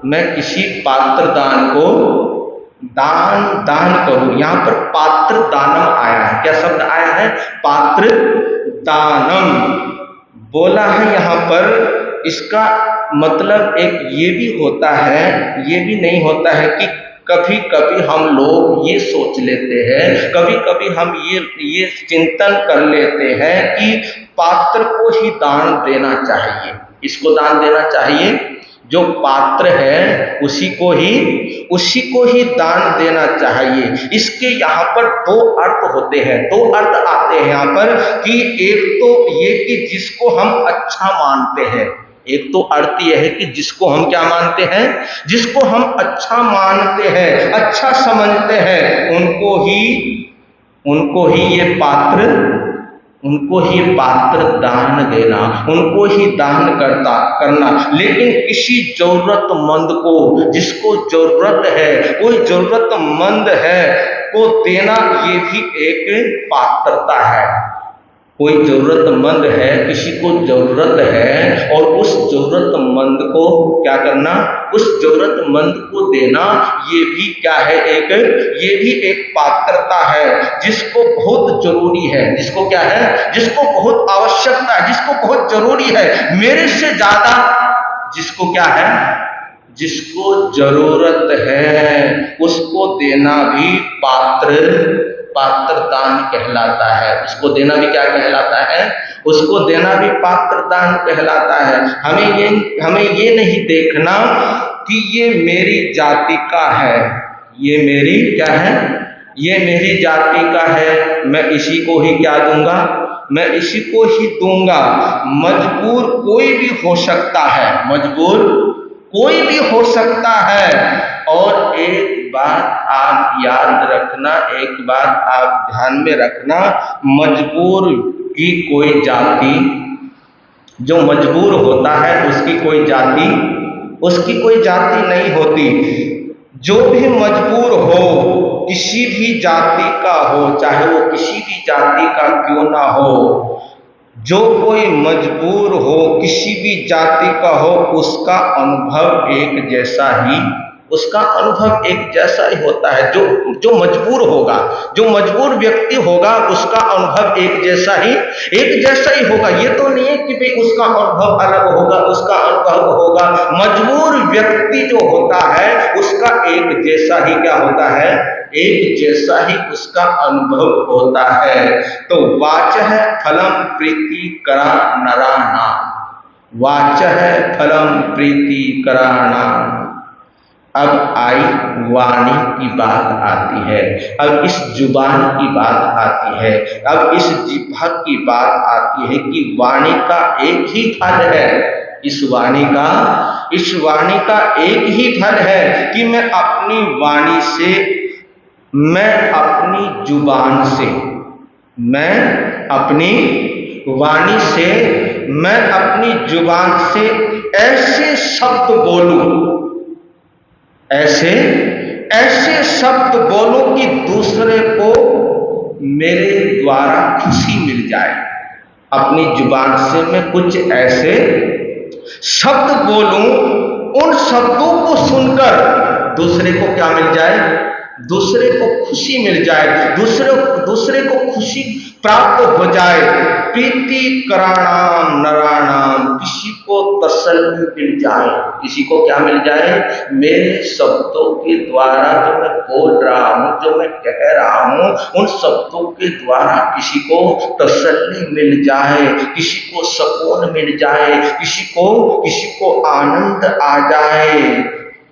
S1: मैं किसी पात्र दान को दान करूं। यहां पर पात्र दानम आया है। क्या शब्द आया है? पात्र दानम बोला है यहां पर। इसका मतलब एक ये भी होता है, ये भी नहीं होता है कि कभी कभी हम लोग ये सोच लेते हैं, कभी कभी हम ये चिंतन कर लेते हैं कि पात्र को ही दान देना चाहिए। इसको दान देना चाहिए, जो पात्र है उसी को ही दान देना चाहिए। इसके यहाँ पर दो अर्थ होते हैं, दो अर्थ आते हैं यहाँ पर कि एक तो ये कि जिसको हम अच्छा मानते हैं, एक तो अर्थ यह है कि जिसको हम क्या मानते हैं, जिसको हम अच्छा मानते हैं, अच्छा समझते हैं, उनको ही ये पात्र उनको ही पात्र दान देना, उनको ही दान करना। लेकिन किसी जरूरतमंद को, जिसको जरूरत है, कोई जरूरतमंद है, को देना, ये भी एक पात्रता है। कोई जरूरतमंद है, किसी को जरूरत है, और उस जरूरतमंद को क्या करना, उस जरूरतमंद को देना, ये भी क्या है, ये भी एक पात्रता है। जिसको बहुत जरूरी है, जिसको क्या है, जिसको बहुत आवश्यकता है, जिसको बहुत जरूरी है, मेरे से ज्यादा जिसको क्या है, जिसको जरूरत है, उसको देना भी पात्रदान कहलाता है। उसको देना भी क्या कहलाता है, उसको देना भी पात्रदान कहलाता है। हमें ये नहीं देखना कि ये मेरी जाति का है, ये मेरी क्या है, ये मेरी जाति का है, मैं इसी को ही क्या दूंगा, मैं इसी को ही दूंगा। मजबूर कोई भी हो सकता है, मजबूर कोई भी हो सकता है। और एक बात आप याद रखना, एक बात आप ध्यान में रखना, मजबूर की कोई जाति, जो मजबूर होता है उसकी कोई जाति नहीं होती। जो भी मजबूर हो, किसी भी जाति का हो, चाहे वो किसी भी जाति का क्यों ना हो, जो कोई मजबूर हो, किसी भी जाति का हो, उसका अनुभव एक जैसा ही होता है। जो मजबूर होगा, जो मजबूर व्यक्ति होगा, उसका अनुभव एक जैसा ही होगा। ये तो नहीं है कि भाई उसका अनुभव अलग होगा, उसका अनुभव होगा। मजबूर व्यक्ति जो होता है, उसका एक जैसा ही क्या होता है, एक जैसा ही उसका अनुभव होता है। तो वाचः फलम प्रीतिकरा नराणाम्, वाचः फलम प्रीतिकराणाम्। अब आई वाणी की बात आती है, अब इस जुबान की बात आती है, अब इस जिह्वा की बात आती है कि वाणी का एक ही फल है। इस वाणी का एक ही फल है कि मैं अपनी वाणी से, मैं अपनी जुबान से, मैं अपनी वाणी से, मैं अपनी जुबान से ऐसे शब्द बोलूं, ऐसे शब्द बोलूं कि दूसरे को मेरे द्वारा खुशी मिल जाए। अपनी जुबान से मैं कुछ ऐसे शब्द बोलूं, उन शब्दों को सुनकर दूसरे को क्या मिल जाए, दूसरे को खुशी मिल जाए, दूसरे को खुशी प्राप्त हो जाए। प्रीतिकराणाम नराणाम, किसी को तसल्ली मिल जाए, किसी को क्या मिल जाए, मेरे शब्दों के द्वारा जो मैं बोल रहा हूँ, जो मैं कह रहा हूँ, उन शब्दों के द्वारा किसी को तसल्ली मिल जाए, किसी को सुकून मिल जाए, किसी को आनंद आ जाए।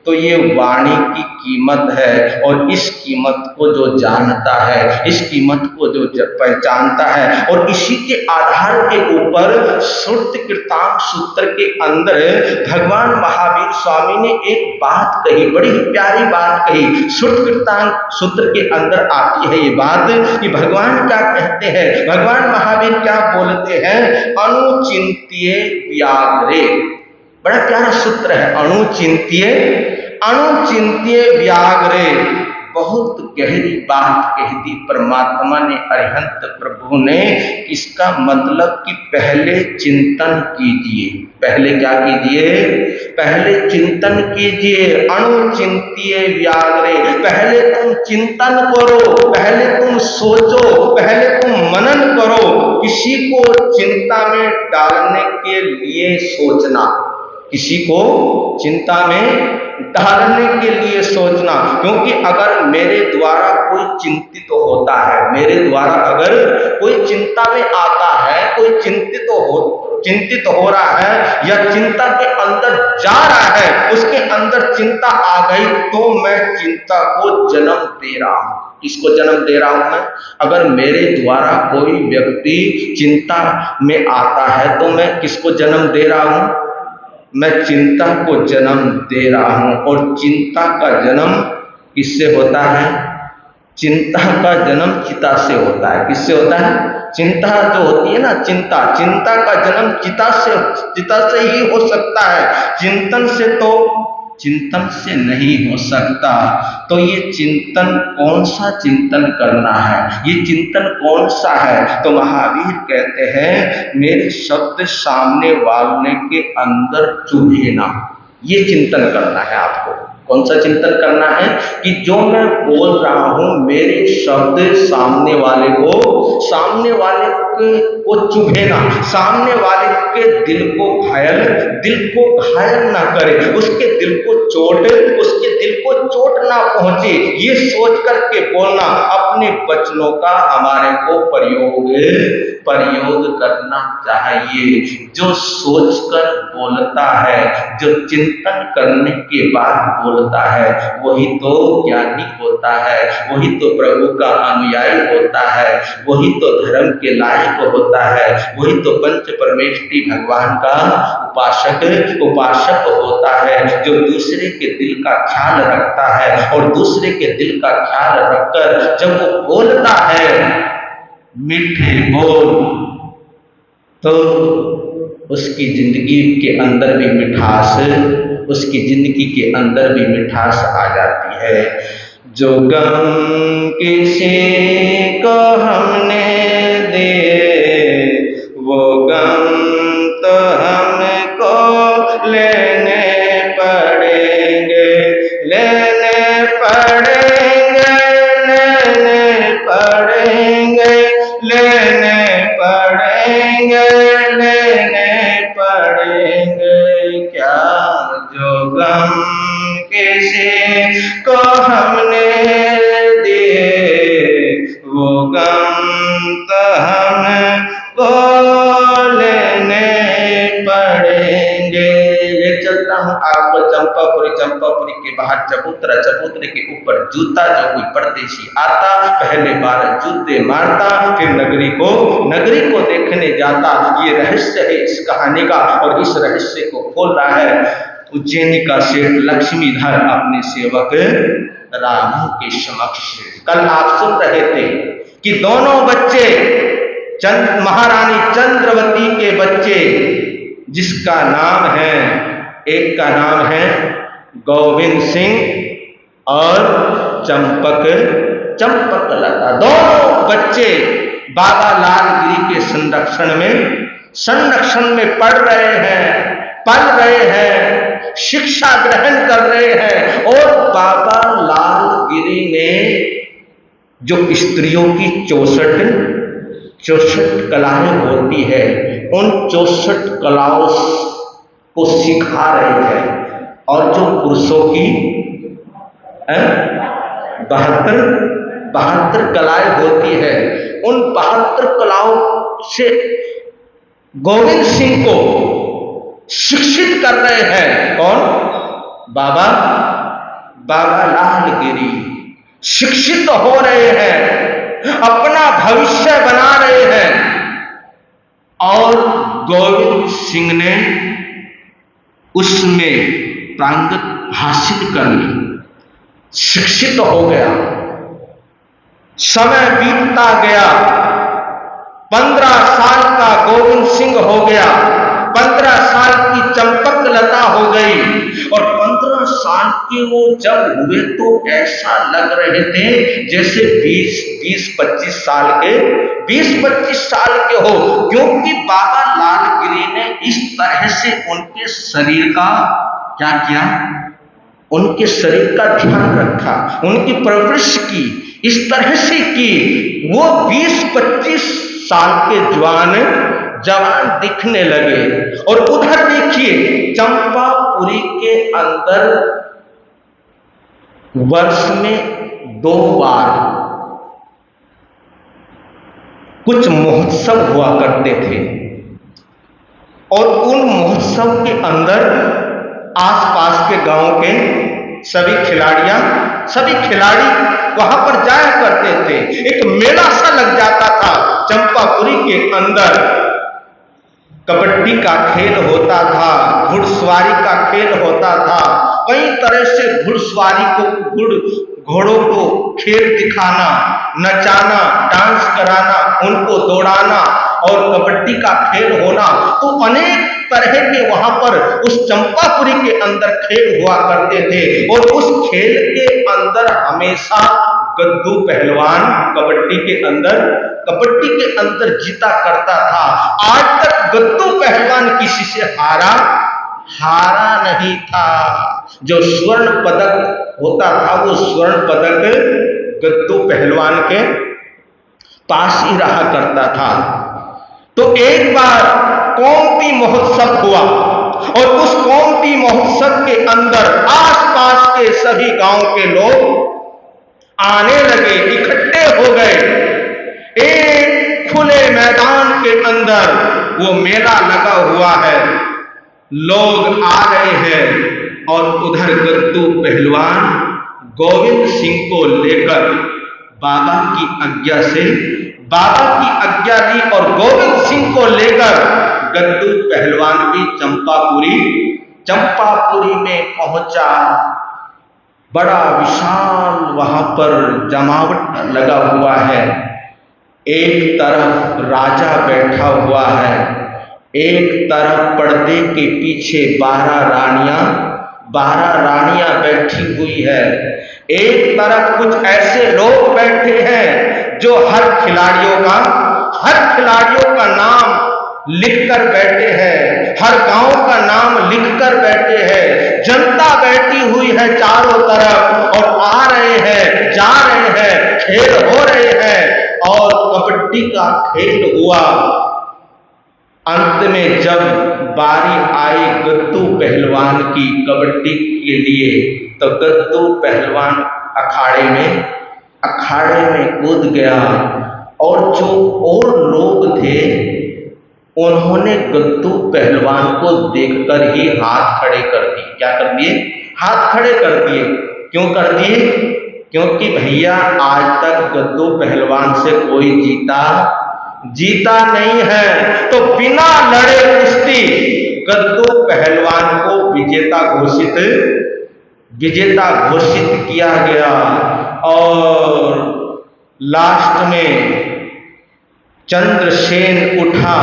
S1: तो ये वाणी की कीमत है। और इस कीमत को जो जानता है, इस कीमत को जो पहचानता है, और इसी के आधार के ऊपर श्रुतकृतांत सूत्र के अंदर भगवान महावीर स्वामी ने एक बात कही, बड़ी ही प्यारी बात कही। श्रुतकृतांत सूत्र के अंदर आती है ये बात कि भगवान क्या कहते हैं, भगवान महावीर क्या बोलते हैं, अनुचिंत्ये व्याघ्रे। बड़ा प्यारा सूत्र है, अनुचिंत्ये व्याघ्रे। बहुत गहरी बात कह दी परमात्मा ने, अरिहंत प्रभु ने। इसका मतलब कि पहले चिंतन कीजिए, पहले क्या कीजिए, पहले चिंतन कीजिए। अनुचिंत्ये व्याघ्रे, पहले तुम चिंतन करो, पहले तुम सोचो, पहले तुम मनन करो। किसी को चिंता में डालने के लिए सोचना, किसी को चिंता में डालने के लिए सोचना। क्योंकि अगर मेरे द्वारा कोई चिंतित होता है, मेरे द्वारा अगर कोई चिंता में आता है, कोई चिंतित हो रहा है, या चिंता के अंदर जा रहा है, उसके अंदर चिंता आ गई, तो मैं चिंता को जन्म दे रहा हूं। किसको जन्म दे रहा हूं मैं? अगर मेरे द्वारा कोई व्यक्ति चिंता में आता है, तो मैं किसको जन्म दे रहा हूं? मैं चिंता को जन्म दे रहा हूं। और चिंता का जन्म किससे होता है? चिंता का जन्म चिता से होता है। किससे होता है? चिंता जो होती है ना, चिंता, चिंता का जन्म चिता से ही हो सकता है, चिंतन से नहीं हो सकता। तो ये चिंतन कौन सा चिंतन करना है, ये चिंतन कौन सा है? तो महावीर कहते हैं मेरे शब्द सामने वाले के अंदर चुभे ना, ये चिंतन करना है आपको। कौन सा चिंतन करना है? कि जो मैं बोल रहा हूं मेरे शब्द सामने वाले को चुभे ना, सामने वाले के दिल को घायल ना करे, उसके दिल को चोट ना पहुंचे, ये सोच करके बोलना। अपने वचनों का हमारे को प्रयोग करना चाहिए। जो सोचकर बोलता है, जो चिंतन करने के बाद बोलता है, वही तो ज्ञानी होता है, वही तो प्रभु का अनुयायी होता है, वही तो धर्म के लायक होता है, वही तो पंच परमेष्टि भगवान का उपासक होता है, जो दूसरे के दिल का ख्याल रखता है। और दूसरे के दिल का ख्याल रखकर जब वो बोलता है मीठे बोल, तो उसकी जिंदगी के अंदर भी मिठास आ जाती है। जो गम किसी को हमने दिए, वो गम तो हमको लेने पड़ेंगे, क्या जो गम किसी को हमने दिए, वो गम तो हमको लेने पड़ेंगे। ये चलता हूँ आपको चंपापुरी के बाहर चबूतरे के ऊपर जूता जो कोई परदेशी आता, पहले बार जूते मारता, फिर नगरी को देखने जाता। ये रहस्य है इस कहानी का, और इस रहस्य को खोल रहा है उज्जैन का सेठ लक्ष्मीधर अपने सेवक रामू के समक्ष। कल आप सुन रहे थे कि दोनों बच्चे महारानी चंद्रवती के बच्चे, जिसका नाम है, एक का नाम है गोविंद सिंह और चंपक लता, दोनों बच्चे बाबा लालगिरी के संरक्षण में पढ़ रहे हैं, पल रहे हैं, शिक्षा ग्रहण कर रहे हैं। और बाबा लालगिरी ने जो स्त्रियों की 64 कलाएं होती है, उन 64 कलाओं को सिखा रहे हैं। और जो पुरुषों की 72 कलाएं होती है, उन 72 कलाओं से गोविंद सिंह को शिक्षित कर रहे हैं। कौन? बाबा लालगिरी शिक्षित हो रहे हैं, अपना भविष्य बना रहे हैं। और गोविंद सिंह ने उसमें प्रांगत हासिल कर ली, शिक्षित हो गया। समय बीतता गया, 15 साल का गोविंद सिंह हो गया, 15 साल की चंपक लता हो गई। और 15 साल के वो जब हुए तो ऐसा लग रहे थे जैसे 20-25 साल के हो, क्योंकि बाबा लालगिरी ने इस तरह से उनके शरीर का क्या किया, उनके शरीर का ध्यान रखा, उनकी परवरिश की, इस तरह से की वो 20-25 साल के जवान दिखने लगे। और उधर देखिए चंपापुरी के अंदर वर्ष में 2 बार कुछ महोत्सव हुआ करते थे, और उन महोत्सव के अंदर आसपास के गांव के सभी खिलाड़ी वहां पर जाया करते थे। एक मेला सा लग जाता था चंपापुरी के अंदर। कबड्डी का खेल होता था, घुड़सवारी का खेल होता था, कई तरह से घोड़ों को खेल दिखाना, नचाना, डांस कराना, उनको दौड़ाना और कबड्डी का खेल होना, तो अनेक तरह के वहां पर उस चंपापुरी के अंदर खेल हुआ करते थे। और उस खेल के अंदर हमेशा गद्दू पहलवान कबड्डी के अंदर जीता करता था। आज तक गद्दू पहलवान किसी से हारा नहीं था। जो स्वर्ण पदक होता था वो स्वर्ण पदक गद्दू पहलवान के पास ही रहा करता था। तो एक बार कौमती महोत्सव हुआ और उस कौमती महोत्सव के अंदर आसपास के सभी गांव के लोग आने लगे, इकट्ठे हो गए। एक खुले मैदान के अंदर वो मेला लगा हुआ है, लोग आ रहे हैं और उधर गद्दू पहलवान गोविंद सिंह को लेकर बाबा की आज्ञा ली और गोविंद सिंह को लेकर गद्दू पहलवान भी चंपापुरी में पहुंचा। बड़ा विशाल वहां पर जमावट लगा हुआ है। एक तरफ राजा बैठा हुआ है, एक तरफ पर्दे के पीछे 12 रानियां बैठी हुई है, एक तरफ कुछ ऐसे लोग बैठे हैं जो हर खिलाड़ियों का नाम लिखकर बैठे हैं, हर गांव का नाम लिखकर बैठे हैं। जनता बैठी हुई है चारों तरफ और आ रहे हैं, जा रहे हैं, खेल हो रहे हैं और कबड्डी का खेल हुआ। अंत में जब बारी आई गद्दू पहलवान की कबड्डी के लिए, तो गद्दू पहलवान अखाड़े में कूद गया और जो और लोग थे उन्होंने गद्दू पहलवान को देखकर ही हाथ खड़े कर दिए। क्या कर दिए? हाथ खड़े कर दिए। क्यों कर दिए? क्योंकि भैया आज तक गद्दू पहलवान से कोई जीता नहीं है। तो बिना लड़े कुश्ती गद्दू पहलवान को विजेता घोषित किया गया और लास्ट में चंद्रसेन उठा।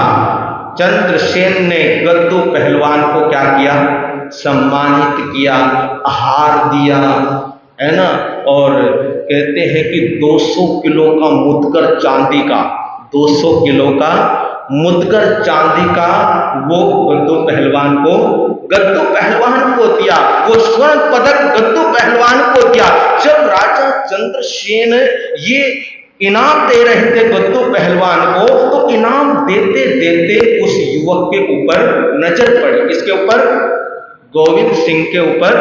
S1: चंद्रसेन ने गद्दू पहलवान को क्या किया? सम्मानित किया, आहार दिया, है ना। और कहते हैं कि 200 किलो का मुद्गर चांदी का, 200 किलो का मुद्गर चांदी का वो गद्दू पहलवान को दिया। वो स्वर्ण पदक गद्दू पहलवान को दिया। जब राजा चंद्रसेन ये इनाम दे रहे थे गद्दू पहलवान को, तो इनाम देते देते उस युवक के ऊपर नजर पड़ी। किसके ऊपर? गोविंद सिंह के ऊपर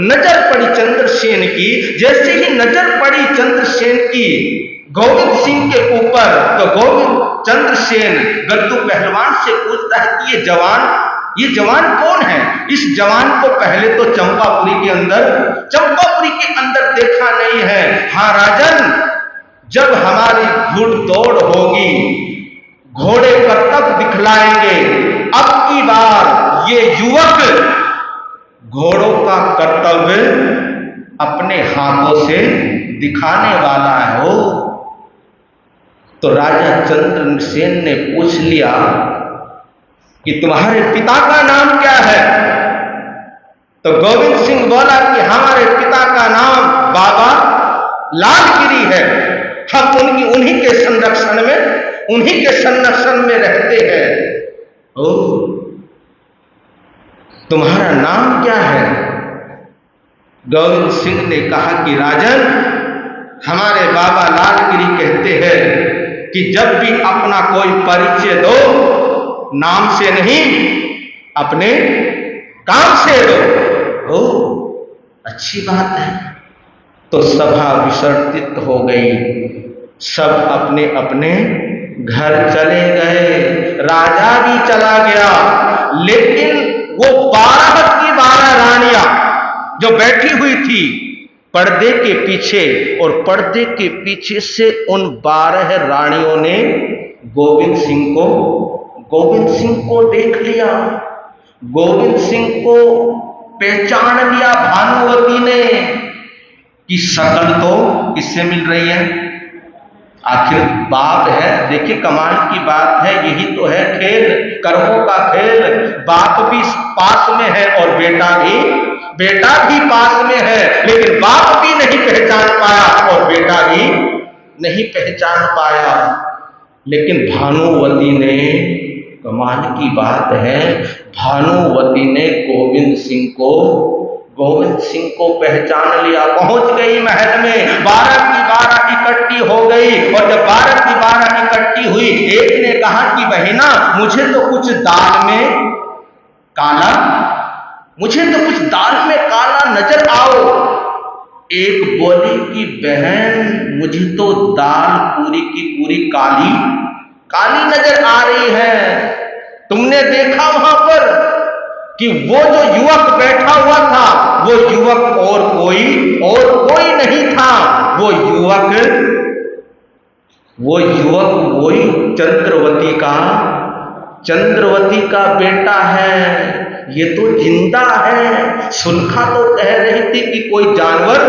S1: नजर पड़ी चंद्रसेन की। जैसे ही नजर पड़ी चंद्रसेन की गोविंद सिंह के ऊपर, तो गोविंद चंद्रसेन गद्दू पहलवान से पूछता है कि ये जवान कौन है? इस जवान को पहले तो चंपापुरी के अंदर देखा नहीं है। हाँ राजन, जब हमारी घुड़ दौड़ होगी, घोड़े करतब दिखलाएंगे। अब की बार ये युवक घोड़ों का कर्तव्य अपने हाथों से दिखाने वाला है। तो राजा चंद्रसेन ने पूछ लिया कि तुम्हारे पिता का नाम क्या है? तो गोविंद सिंह बोला कि हमारे पिता का नाम बाबा लालगिरी है। हम उन्हीं के संरक्षण में रहते हैं। तुम्हारा नाम क्या है? गोविंद सिंह ने कहा कि राजन, हमारे बाबा लालगिरी कहते हैं कि जब भी अपना कोई परिचय दो, नाम से नहीं अपने काम से दो। अच्छी बात है। तो सभा विसर्जित हो गई, सब अपने अपने घर चले गए, राजा भी चला गया। लेकिन वो 12 की 12 रानियां जो बैठी हुई थी पर्दे के पीछे, और पर्दे के पीछे से उन 12 रानियों ने गोविंद सिंह को देख लिया, गोविंद सिंह को पहचान लिया भानुवती ने कि शकल तो किससे मिल रही है? आखिर बाप है। देखिए कमाल की बात है, यही तो है खेल, कर्मों का खेल। बाप भी पास में है और बेटा भी पास में है, लेकिन बाप भी नहीं पहचान पाया और बेटा भी नहीं पहचान पाया। लेकिन भानुवती ने, कमाल की बात है, भानुवती ने गोविंद सिंह को पहचान लिया। पहुंच गई महल में, 12 की 12 इकट्ठी हो गई। और जब 12 की 12 इकट्ठी हुई, एक ने कहा कि बहिना मुझे तो कुछ दाल में काला नजर आओ। एक बोली कि बहन मुझे तो दाल पूरी की पूरी काली नजर आ रही है। तुमने देखा वहां पर कि वो जो युवक बैठा हुआ था, वो युवक और कोई नहीं था। वो युवक वही चंद्रवती का बेटा है। ये तो जिंदा है। सुलखा तो कह रही थी कि कोई जानवर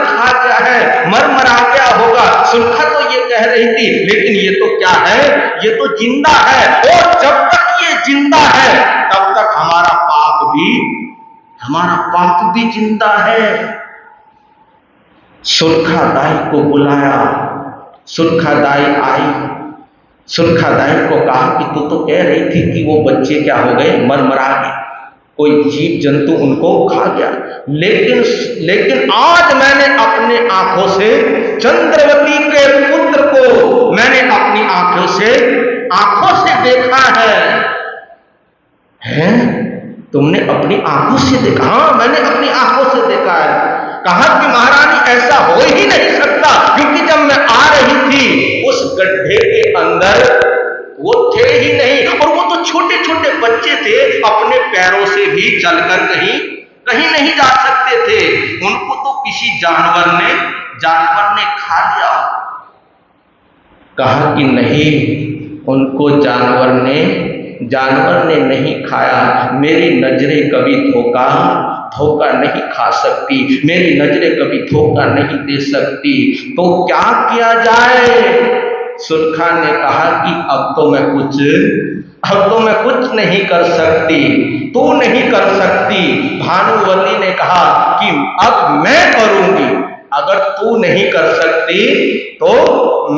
S1: खा गया है, मरा गया होगा। सुलखा तो ये कह रही थी, लेकिन ये तो क्या है, ये तो जिंदा है। और जब तक ये जिंदा है तब तक हमारा पाप भी जिंदा है। सुलखा दाई को बुलाया, सुलखा दाई आई। सुलखा दाई को कहा कि तू तो कह रही थी कि वो बच्चे क्या हो गए, मरा गए, कोई जीव जंतु उनको खा गया। लेकिन आज मैंने अपने आंखों से चंद्रवती के पुत्र को मैंने अपनी आंखों से देखा है। तुमने अपनी आंखों से देखा? हाँ, मैंने अपनी आंखों से देखा है। कहा कि महारानी ऐसा हो ही नहीं सकता, क्योंकि जब मैं आ रही थी उस गड्ढे के अंदर वो थे ही नहीं। और वो तो छोटे छोटे बच्चे थे, अपने पैरों से भी चलकर कहीं नहीं जा सकते थे। उनको तो किसी जानवर ने खा लिया। कहा कि नहीं, उनको जानवर ने नहीं खाया। मेरी नजरें कभी धोखा नहीं खा सकती, मेरी नजरें कभी धोखा नहीं दे सकती। तो क्या किया जाए? सुलखा ने कहा कि अब तो मैं कुछ नहीं कर सकती, तू नहीं कर सकती। भानुवती ने कहा कि अब मैं करूंगी। अगर तू नहीं कर सकती तो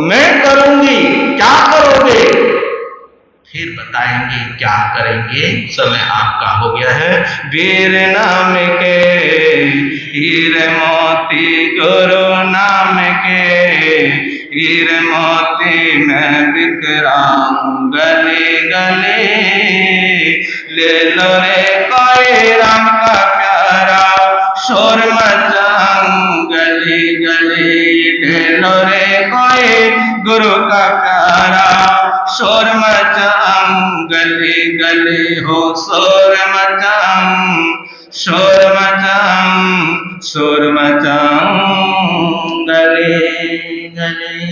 S1: मैं करूंगी। क्या करोगे? फिर बताएंगे क्या करेंगे। समय आपका हो गया है। वीर नाम के हीरे मोती, गुरु नाम के हीरे मोती, मैं बिखराऊं गले गले। ले लो रे कोई राम का प्यारा, शोर मचाऊं गले गले। ले लो रे कोई गुरु का प्यारा, शोर मचाऊं गले गले। हो शोर मचाऊं गले गले।